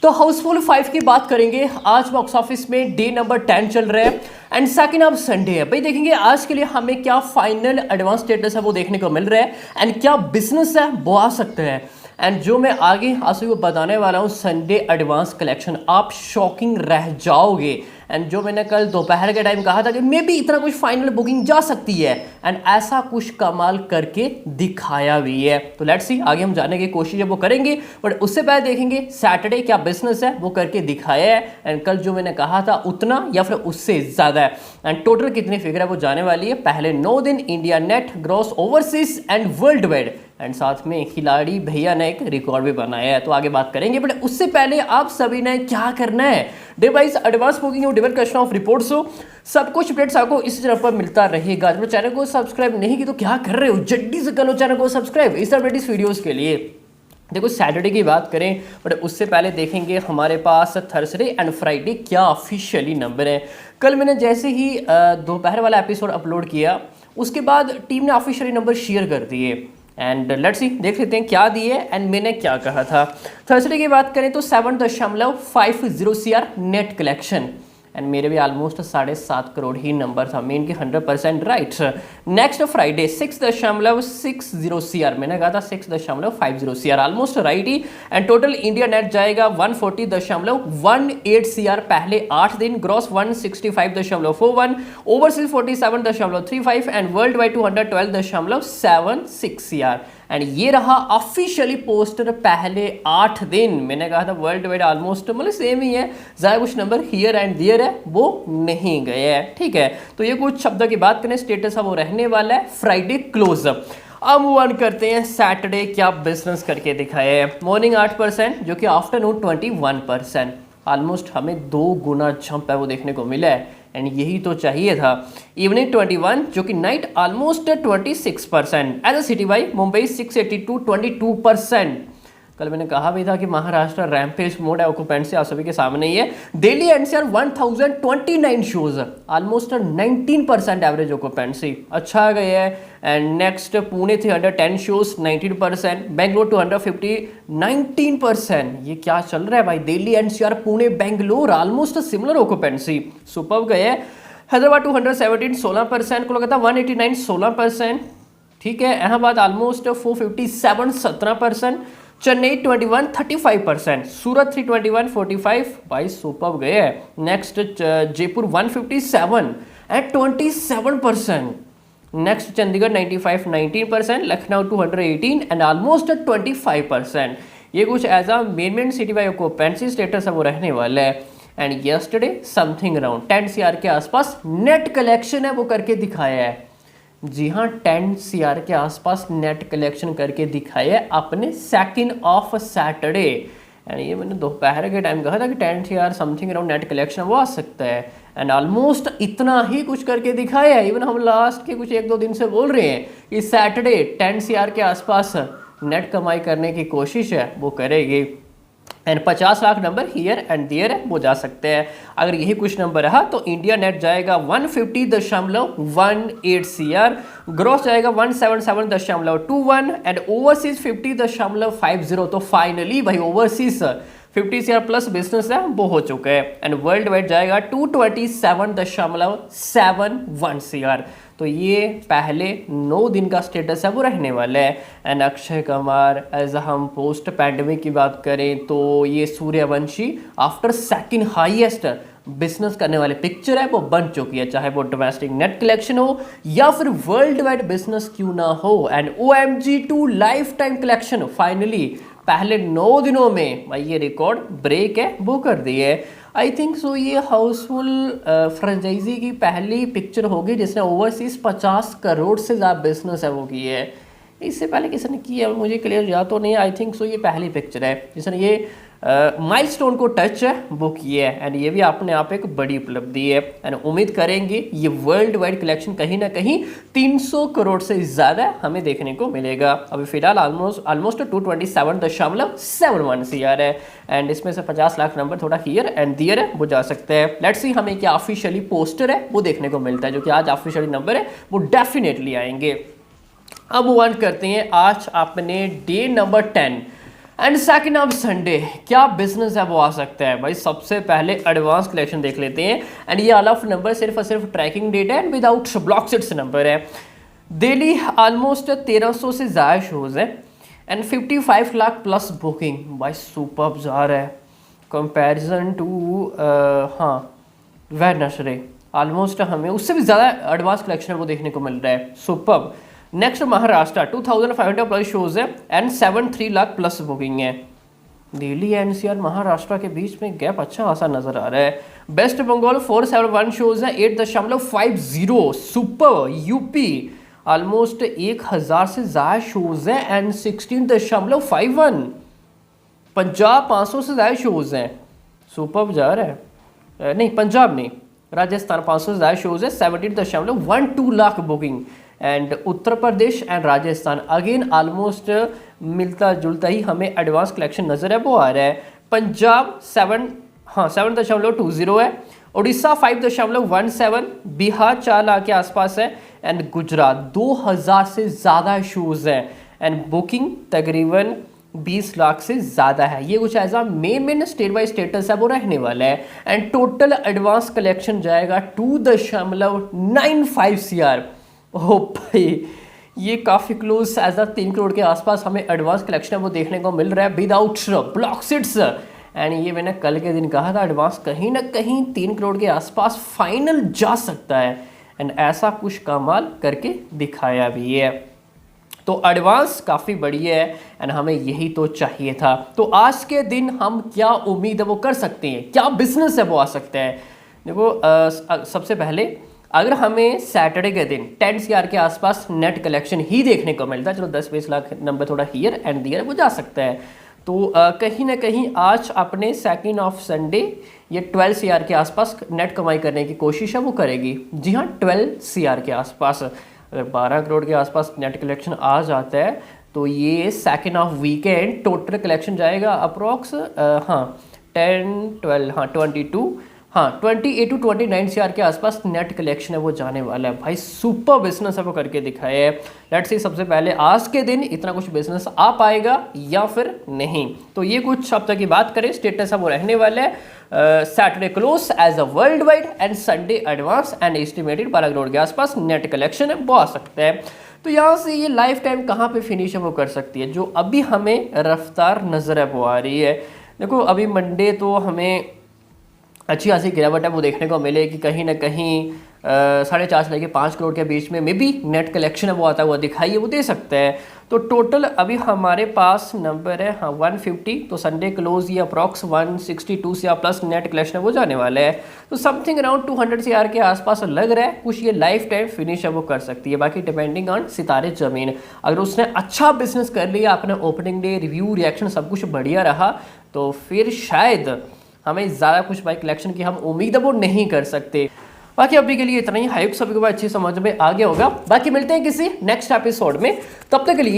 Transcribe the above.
तो हाउसफुल 5 की बात करेंगे। आज बॉक्स ऑफिस में डे नंबर 10 चल रहा है एंड सेकंड ऑफ संडे है। भाई देखेंगे आज के लिए हमें क्या फाइनल एडवांस स्टेटस है वो देखने को मिल रहा है एंड क्या बिजनेस है वो आ सकते हैं। एंड जो मैं आगे आप सभी को बताने वाला हूँ संडे एडवांस कलेक्शन, आप शॉकिंग रह जाओगे। एंड जो मैंने कल दोपहर के टाइम कहा था कि मे भी इतना कुछ फाइनल बुकिंग जा सकती है एंड ऐसा कुछ कमाल करके दिखाया भी है। तो लेट्स सी, आगे हम जानने की कोशिश है वो करेंगे, बट उससे पहले देखेंगे सैटरडे क्या बिजनेस है वो करके दिखाया है एंड कल जो मैंने कहा था उतना या फिर उससे ज़्यादा है एंड टोटल कितनी फिगर है वो जाने वाली है। पहले 9 दिन India net, gross overseas and world wide and साथ में खिलाड़ी भैया ने एक रिकॉर्ड भी बनाया है, तो आगे बात करेंगे। बट उससे पहले आप सभी ने क्या करना है, डे वाइज एडवांस बुकिंग और डिवेलपमेंट ऑफ रिपोर्ट्स हो, सब कुछ अपडेट्स आपको इस चैनल पर मिलता रहेगा। जब चैनल को सब्सक्राइब नहीं की तो क्या कर रहे हो, जल्दी से करो चैनल को सब्सक्राइब इस अपडेट्स वीडियोस के लिए। देखो सैटरडे की बात करें, बट उससे पहले देखेंगे हमारे पास थर्सडे एंड फ्राइडे क्या ऑफिशियली नंबर है। कल मैंने जैसे ही दोपहर वाला एपिसोड अपलोड किया उसके बाद टीम ने ऑफिशियली नंबर शेयर कर दिए एंड लेट्स सी देख लेते हैं क्या दिए एंड मैंने क्या कहा था। थर्सडे की बात करें तो 7.50 CR नेट कलेक्शन एंड मेरे भी ऑलमोस्ट 7.5 करोड़ ही नंबर था, मेन की 100% राइट। नेक्स्ट फ्राइडे 6.60 CR, मैंने कहा था 6.50 CR, almost right he. And total India net जाएगा 140.18 CR पहले 8 दिन, gross 165.41, overseas 47.35 and world wide 212.76 CR। And ये रहा ऑफिशियली पोस्टर पहले 8 दिन। मैंने कहा था वर्ल्ड वाइड ऑलमोस्ट मतलब सेम ही है, ज़्यादा कुछ नंबर हियर एंड दियर है वो नहीं गए हैं, ठीक है। तो ये कुछ शब्दों की बात करें, स्टेटस है वो रहने वाला है फ्राइडे क्लोज। अब मूव ऑन करते हैं सैटरडे क्या बिजनेस करके दिखाए है। मॉर्निंग 8% जो कि आफ्टरनून 21%, ऑलमोस्ट हमें 2 गुना जंप है वो देखने को मिला है एंड यही तो चाहिए था। इवनिंग 21 जो कि night almost 26%। As a city wise Mumbai 682 22%। कल मैंने कहा भी था कि महाराष्ट्र रैम्पेज मोड है, ऑक्यूपेंसी आप सभी के सामने ही है। Delhi NCR 1029 shows, almost 19% average occupancy, अच्छा गया है। And next Pune 310 shows 19%, Bangalore 250 19%। ये क्या चल रहा है भाई, Delhi NCR Pune Bangalore almost similar occupancy, superb गए है। हैदराबाद 217 16%, कोलकाता 189 16%, ठीक है। इलाहाबाद ऑलमोस्ट 457 17%, चेन्नई 21 35%, सूरत 321 45, भाई सुपर्ब गए है। Next Jaipur 157 at 27%, next Chandigarh 95 19%, Lucknow 218 and almost 25%। ये कुछ as a main city wise occupancy status है वो रहने वाला है। And yesterday something around 10 CR के आसपास नेट कलेक्शन है वो करके दिखाया है। जी हाँ, 10 CR के आसपास नेट कलेक्शन करके दिखाया है अपने सेकंड ऑफ सैटरडे। एंड ये मैंने दोपहर के टाइम कहा था कि 10 CR something around net collection वो आ सकता है एंड ऑलमोस्ट इतना ही कुछ करके दिखाया है। इवन हम लास्ट के कुछ 1-2 दिन से बोल रहे हैं कि सैटरडे 10 CR के आसपास नेट कमाई करने की कोशिश है वो करेगी and 50 lakh number here and there है वो जा सकते हैं। अगर यही कुछ नंबर रहा तो इंडिया नेट जाएगा 150.18 CR, ग्रॉस जाएगा 177.21 एंड ओवरसीज 50.50। तो फाइनली भाई ओवरसीज 50 CR प्लस बिजनेस है वो हो चुका है एंड वर्ल्ड वाइड जाएगा 227.71 CR। तो ये पहले 9 दिन का स्टेटस है वो रहने वाला है। एंड अक्षय कुमार एज हम पोस्ट पैंडेमिक की बात करें तो ये Suryavanshi after second highest business करने वाले पिक्चर है वो बन चुकी है, चाहे वो डोमेस्टिक नेट कलेक्शन हो या फिर वर्ल्ड वाइड बिजनेस क्यों ना हो। And OMG2 life time collection finally पहले 9 दिनों में भाई ये रिकॉर्ड ब्रेक है वो कर दी है। आई थिंक सो ये हाउसफुल फ्रेंचाइजी की पहली पिक्चर होगी जिसने ओवरसीज 50 करोड़ से ज़्यादा बिजनेस है वो की है। इससे पहले किसने की है मुझे क्लियर याद तो नहीं, आई थिंक सो ये पहली पिक्चर है जिसने ये माइलस्टोन को टच है वो किया है एंड ये भी अपने आप एक बड़ी उपलब्धि है। एंड उम्मीद करेंगे ये वर्ल्ड वाइड कलेक्शन कहीं ना कहीं 300 करोड़ से ज़्यादा हमें देखने को मिलेगा। अभी फिलहाल ऑलमोस्ट 227.71 CR है एंड इसमें से 50 लाख नंबर थोड़ा हियर एंड दियर है वो जा सकते हैं। लेट्स सी हमें क्या ऑफिशियली पोस्टर है वो देखने को मिलता है, जो कि आज ऑफिशियली नंबर है वो डेफिनेटली आएंगे। अब वन करते हैं आज अपने day number 10 and second of Sunday क्या बिजनेस है वो आ सकता है भाई। सबसे पहले एडवांस कलेक्शन देख लेते हैं एंड ये ऑल ऑफ नंबर सिर्फ और सिर्फ tracking data and without block seats number है। डेली ऑलमोस्ट 1300 से ज़्यादा शोज़ है एंड 55 लाख प्लस बुकिंग। भाई सुपर जा रहा है कंपैरिजन टू हाँ वेडनेसडे, ऑलमोस्ट हमें उससे भी ज़्यादा एडवांस कलेक्शन है वो देखने को मिल रहा है। Super. Next Maharashtra 2500 plus shows है एंड 73 लाख प्लस बुकिंग है। दिल्ली एनसीआर महाराष्ट्र के बीच में गैप अच्छा खासा नजर आ रहा है। वेस्ट बंगाल 471 शोज़ है 8.50। सुपर। यूपी ऑलमोस्ट 1000 से ज़्यादा शोज़ है एंड 16.51। पंजाब 500 से ज़्यादा शोज़ हैं। सुपर जा रहा है। नहीं पंजाब नहीं, राजस्थान 500 से ज़्यादा शोज़ है 17.12 lakh booking. And Uttar Pradesh and Rajasthan again almost मिलता जुलता ही हमें एडवांस कलेक्शन नज़र है वो आ रहा है। पंजाब 7.20 है, उड़ीसा 5.17, बिहार 4 लाख के आसपास है एंड गुजरात 2000 से ज़्यादा शोज़ हैं एंड बुकिंग तकरीबन 20 लाख से ज़्यादा है। ये कुछ ऐसा मेन स्टेट बाय स्टेटस है वो रहने वाला है एंड टोटल एडवांस कलेक्शन जाएगा 2.95 CR। ओ भाई ये काफ़ी क्लोज एज 3 करोड़ के आसपास हमें एडवांस कलेक्शन है वो देखने को मिल रहा है विदाउट ब्लॉक सिट्स। एंड ये मैंने कल के दिन कहा था एडवांस कहीं ना कहीं 3 करोड़ के आसपास फाइनल जा सकता है एंड ऐसा कुछ कमाल करके दिखाया भी है। तो एडवांस काफ़ी बढ़िया है एंड हमें यही तो चाहिए था। तो आज के दिन हम क्या उम्मीद है वो कर सकते हैं, क्या बिजनेस है वो आ सकता है। देखो सबसे पहले अगर हमें सैटरडे के दिन 10 CR के आसपास नेट कलेक्शन ही देखने को मिलता है, चलो 10-20 लाख नंबर थोड़ा हियर एंड दियर वो जा सकता है। तो कहीं ना कहीं आज अपने सेकंड ऑफ संडे ये 12 CR के आसपास नेट कमाई करने की कोशिश है वो करेगी। जी हाँ 12 CR के आसपास। अगर 12 करोड़ के आसपास नेट कलेक्शन आ जाता है तो ये second of weekend total collection जाएगा अप्रॉक्स 28 to 29 CR के आसपास नेट कलेक्शन है वो जाने वाला है। भाई सुपर बिजनेस है वो करके दिखाया है। लेट्स सी सबसे पहले आज के दिन इतना कुछ बिजनेस आ पाएगा या फिर नहीं। तो ये कुछ हफ्ते की बात करें स्टेटस है वो रहने वाला है। Saturday close as a worldwide and Sunday advance and estimated 12 crore के आसपास नेट कलेक्शन है वो आ सकता है। तो यहाँ से ये लाइफ टाइम कहाँ पे फिनिश है वो कर सकती है। जो अभी हमें रफ्तार नज़र है वो आ रही है। देखो अभी मंडे तो हमें अच्छी खासी गिरावट है वो देखने को मिलेगी। कहीं ना कहीं 4.5 से लेकर 5 करोड़ के बीच में भी नेट कलेक्शन है वो आता हुआ दिखाई है वो दे सकते हैं। तो टोटल अभी हमारे पास नंबर है 150। तो संडे क्लोज ये अप्रॉक्स 162 से प्लस नेट कलेक्शन है वो जाने वाला है। तो समथिंग अराउंड 200 CR के आसपास लग रहा है कुछ ये लाइफ टाइम फिनिश है वो कर सकती है। बाकी डिपेंडिंग ऑन सितारे ज़मीन, अगर उसने अच्छा बिजनेस कर लिया, अपने ओपनिंग डे रिव्यू रिएक्शन सब कुछ बढ़िया रहा तो फिर शायद हमें ज़्यादा कुछ बाइक कलेक्शन की हम उम्मीद है वो नहीं कर सकते। बाकी अभी के लिए इतना ही। हाइप सभी को अच्छी समझ में आ गया होगा। बाकी मिलते हैं किसी नेक्स्ट एपिसोड में, तब तक के लिए